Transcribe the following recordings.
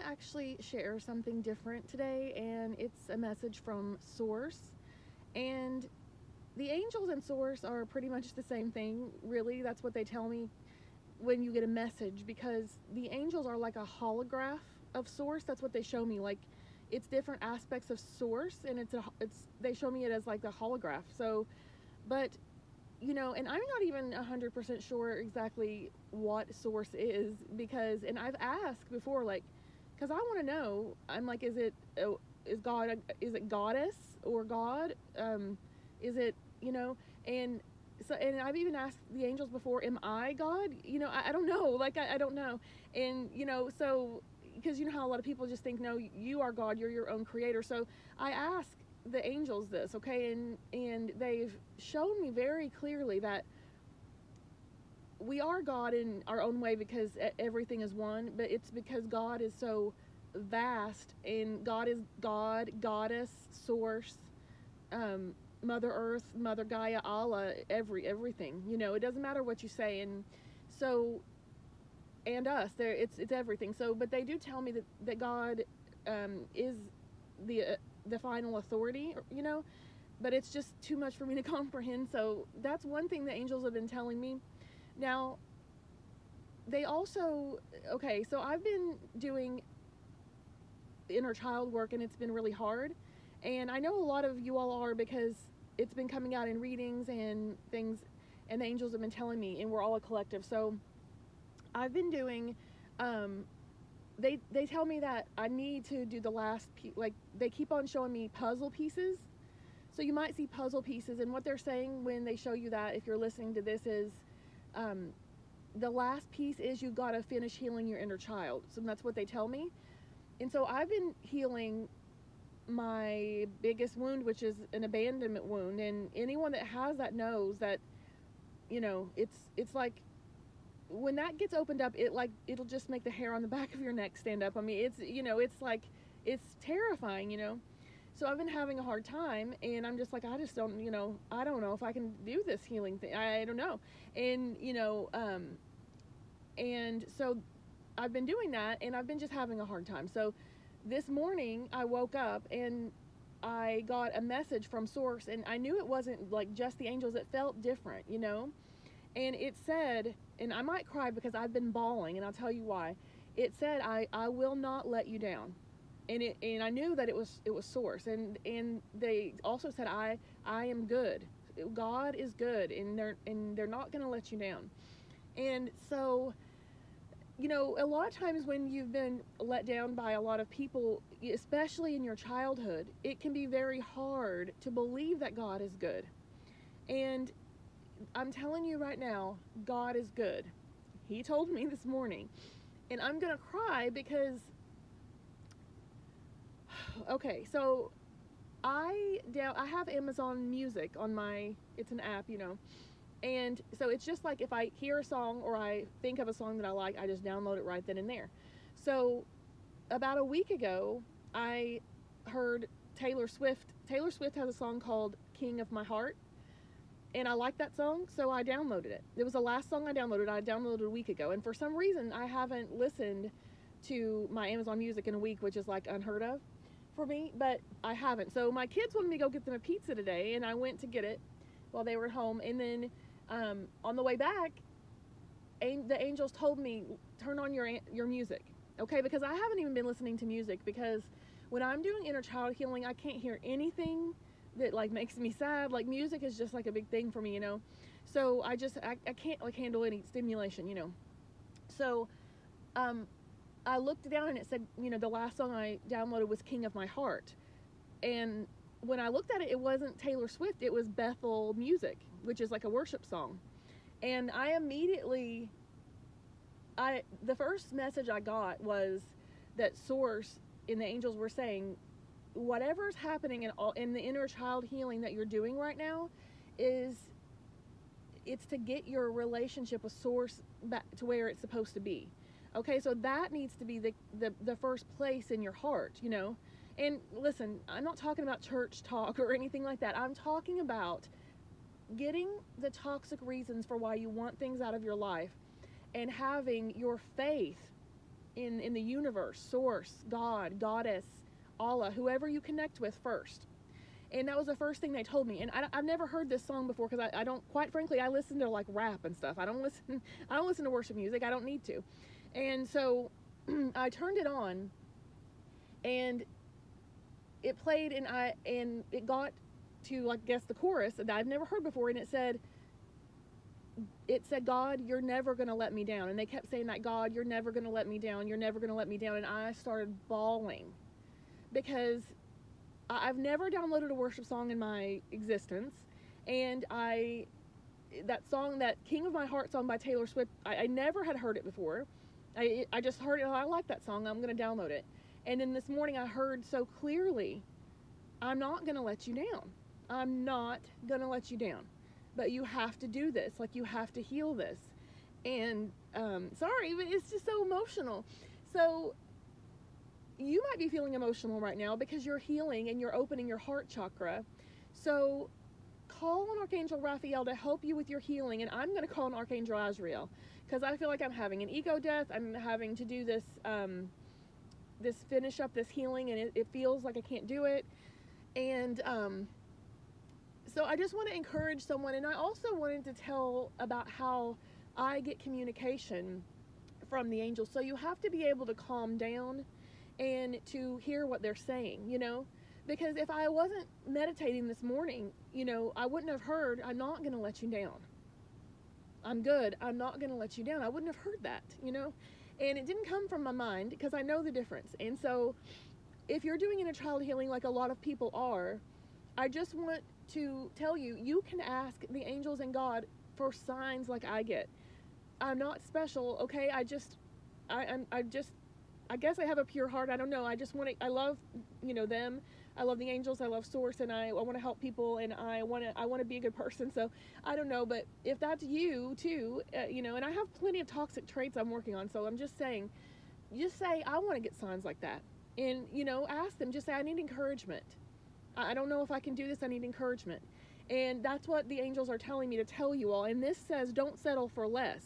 to actually share something different today, and it's a message from Source. And the angels and Source are pretty much the same thing, really. That's what they tell me when you get a message, because the angels are like a holograph of Source. That's what they show me. Like, it's different aspects of Source, and it's they show me it as like the holograph. So, but and I'm not even 100% sure exactly what Source is, because, and I've asked before, like, because I want to know. I'm like, is God, is it goddess or God? Is it, and so, and I've even asked the angels before, am I God? I don't know. Like, I don't know. And, so, because you know how a lot of people just think, no, you are God, you're your own creator. So I ask the angels this, okay, and they've shown me very clearly that we are God in our own way, because everything is one, but it's because God is so vast, and God is God, goddess, source, Mother Earth, Mother Gaia, Allah, everything. It doesn't matter what you say, and so, and us, there, it's everything. So, but they do tell me that God is the final authority, but it's just too much for me to comprehend. So that's one thing the angels have been telling me. Now, they also, okay, so I've been doing inner child work, and it's been really hard. And I know a lot of you all are, because it's been coming out in readings and things, and the angels have been telling me, and we're all a collective. So I've been doing, they tell me that I need to do the last, like, they keep on showing me puzzle pieces. So you might see puzzle pieces, and what they're saying when they show you that, if you're listening to this, is um, the last piece is you got to finish healing your inner child. So that's what they tell me. And so I've been healing my biggest wound, which is an abandonment wound. And anyone that has that knows that, it's like when that gets opened up, it'll just make the hair on the back of your neck stand up. I mean, it's like, it's terrifying. So I've been having a hard time, and I'm just like, I just don't, I don't know if I can do this healing thing. I don't know. And, and so I've been doing that, and I've been just having a hard time. So this morning I woke up, and I got a message from Source, and I knew it wasn't like just the angels. It felt different, and it said, and I might cry because I've been bawling, and I'll tell you why. It said, I will not let you down. And I knew that it was Source, and they also said, I am good. God is good, and they're not going to let you down. And so, a lot of times when you've been let down by a lot of people, especially in your childhood, it can be very hard to believe that God is good. And I'm telling you right now, God is good. He told me this morning, and I'm going to cry because, okay, so I have Amazon Music on my, it's an app, and so it's just like, if I hear a song or I think of a song that I like, I just download it right then and there. So about a week ago, I heard Taylor Swift. Taylor Swift has a song called King of My Heart, and I like that song, so I downloaded it. It was the last song I downloaded. I downloaded a week ago, and for some reason, I haven't listened to my Amazon Music in a week, which is like unheard of for me, but I haven't. So my kids wanted me to go get them a pizza today, and I went to get it while they were at home, and then on the way back, the angels told me, turn on your music, okay? Because I haven't even been listening to music, because when I'm doing inner child healing, I can't hear anything that like makes me sad. Like, music is just like a big thing for me, So I can't like handle any stimulation, So I looked down, and it said, the last song I downloaded was King of My Heart, and when I looked at it, it wasn't Taylor Swift. It was Bethel Music, which is like a worship song. And I immediately, the first message I got was that Source and the angels were saying, whatever's happening in the inner child healing that you're doing right now, it's to get your relationship with Source back to where it's supposed to be. Okay, so that needs to be the first place in your heart, And listen, I'm not talking about church talk or anything like that. I'm talking about getting the toxic reasons for why you want things out of your life, and having your faith in the universe, source, God, goddess, Allah, whoever you connect with first. And that was the first thing they told me. And I've never heard this song before because I don't, quite frankly, I listen to like rap and stuff. I don't listen to worship music. I don't need to. And so I turned it on, and it played, and it got to, I guess, the chorus that I've never heard before, and it said, God, you're never going to let me down. And they kept saying that, God, you're never going to let me down. You're never going to let me down. And I started bawling because I've never downloaded a worship song in my existence. And that song, that King of My Heart song by Taylor Swift, I never had heard it before. I just heard it. I like that song. I'm going to download it. And then this morning I heard so clearly, I'm not going to let you down. I'm not going to let you down. But you have to do this. Like, you have to heal this. And sorry, but it's just so emotional. So you might be feeling emotional right now because you're healing and you're opening your heart chakra. So call on Archangel Raphael to help you with your healing. And I'm going to call on Archangel Azrael because I feel like I'm having an ego death. I'm having to do this, finish up this healing, and it feels like I can't do it. And so I just want to encourage someone, and I also wanted to tell about how I get communication from the angels. So you have to be able to calm down and to hear what they're saying, because if I wasn't meditating this morning, I wouldn't have heard, I'm not going to let you down. I'm good. I'm not going to let you down. I wouldn't have heard that, and it didn't come from my mind because I know the difference. And so if you're doing inner child healing like a lot of people are, I just want to tell you, you can ask the angels and God for signs like I get. I'm not special, okay? I guess I have a pure heart. I don't know. I love, them. I love the angels. I love Source, and I want to help people, and I want to be a good person. So I don't know, but if that's you too, and I have plenty of toxic traits I'm working on. So I'm just saying, just say, I want to get signs like that. And, ask them, just say, I need encouragement. I don't know if I can do this. I need encouragement. And that's what the angels are telling me to tell you all. And this says, don't settle for less.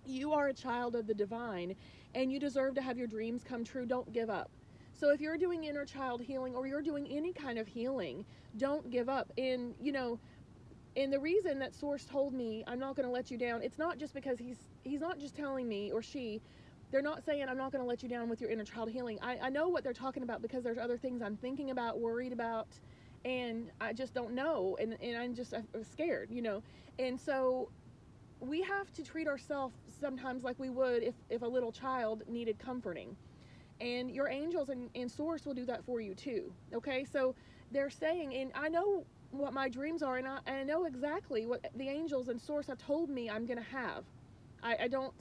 You are a child of the divine, and you deserve to have your dreams come true. Don't give up. So if you're doing inner child healing, or you're doing any kind of healing, don't give up. And, and the reason that Source told me, I'm not going to let you down, it's not just because he's not just telling me, or they're not saying, I'm not going to let you down with your inner child healing. I know what they're talking about because there's other things I'm thinking about, worried about, and I just don't know. And I'm just scared, And so we have to treat ourselves sometimes like we would if a little child needed comforting. And your angels and Source will do that for you too. Okay, so they're saying, and I know what my dreams are, and I know exactly what the angels and Source have told me I'm going to have. I don't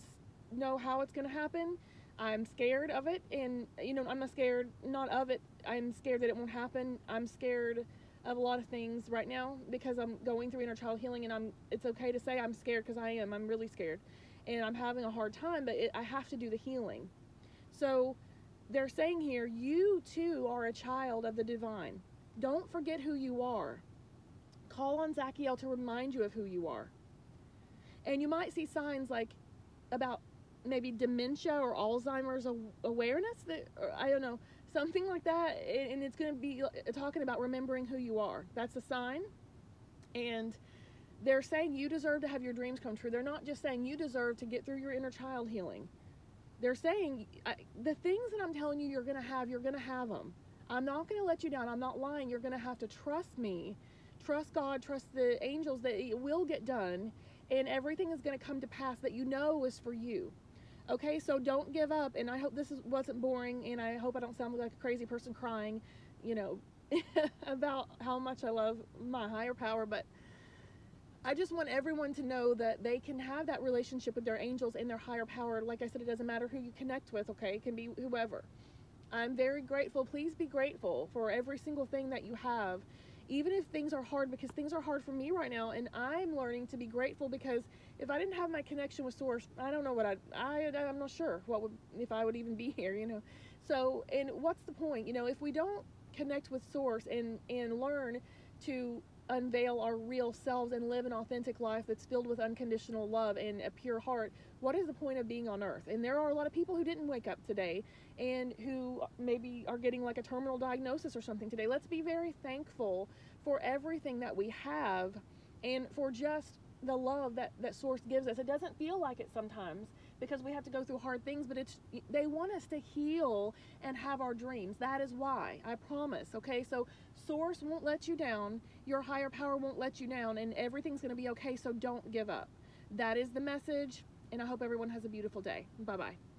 know how it's going to happen. I'm scared of it, and I'm not scared not of it. I'm scared that it won't happen. I'm scared of a lot of things right now because I'm going through inner child healing, and it's okay to say I'm scared because I am. I'm really scared, and I'm having a hard time, but I have to do the healing. So they're saying here, you too are a child of the divine. Don't forget who you are. Call on Zachiel to remind you of who you are. And you might see signs like about maybe dementia or Alzheimer's awareness, I don't know, something like that. And it's going to be talking about remembering who you are. That's a sign. And they're saying you deserve to have your dreams come true. They're not just saying you deserve to get through your inner child healing. They're saying the things that I'm telling you you're going to have them. I'm not going to let you down. I'm not lying. You're going to have to trust me, trust God, trust the angels that it will get done, and everything is going to come to pass that is for you. Okay, so don't give up. And I hope this wasn't boring, and I hope I don't sound like a crazy person crying, about how much I love my higher power, but I just want everyone to know that they can have that relationship with their angels and their higher power. Like I said, it doesn't matter who you connect with, okay? It can be whoever. I'm very grateful. Please be grateful for every single thing that you have, even if things are hard, because things are hard for me right now, and I'm learning to be grateful because if I didn't have my connection with Source, I don't know what I'm not sure if I would even be here, So, and what's the point? If we don't connect with Source and learn to unveil our real selves and live an authentic life that's filled with unconditional love and a pure heart, what is the point of being on earth? And there are a lot of people who didn't wake up today and who maybe are getting like a terminal diagnosis or something today. Let's be very thankful for everything that we have and for just the love that Source gives us. It doesn't feel like it sometimes because we have to go through hard things, but they want us to heal and have our dreams. That is why, I promise. Okay, so Source won't let you down, your higher power won't let you down, and everything's going to be okay, so don't give up. That is the message, and I hope everyone has a beautiful day. Bye bye.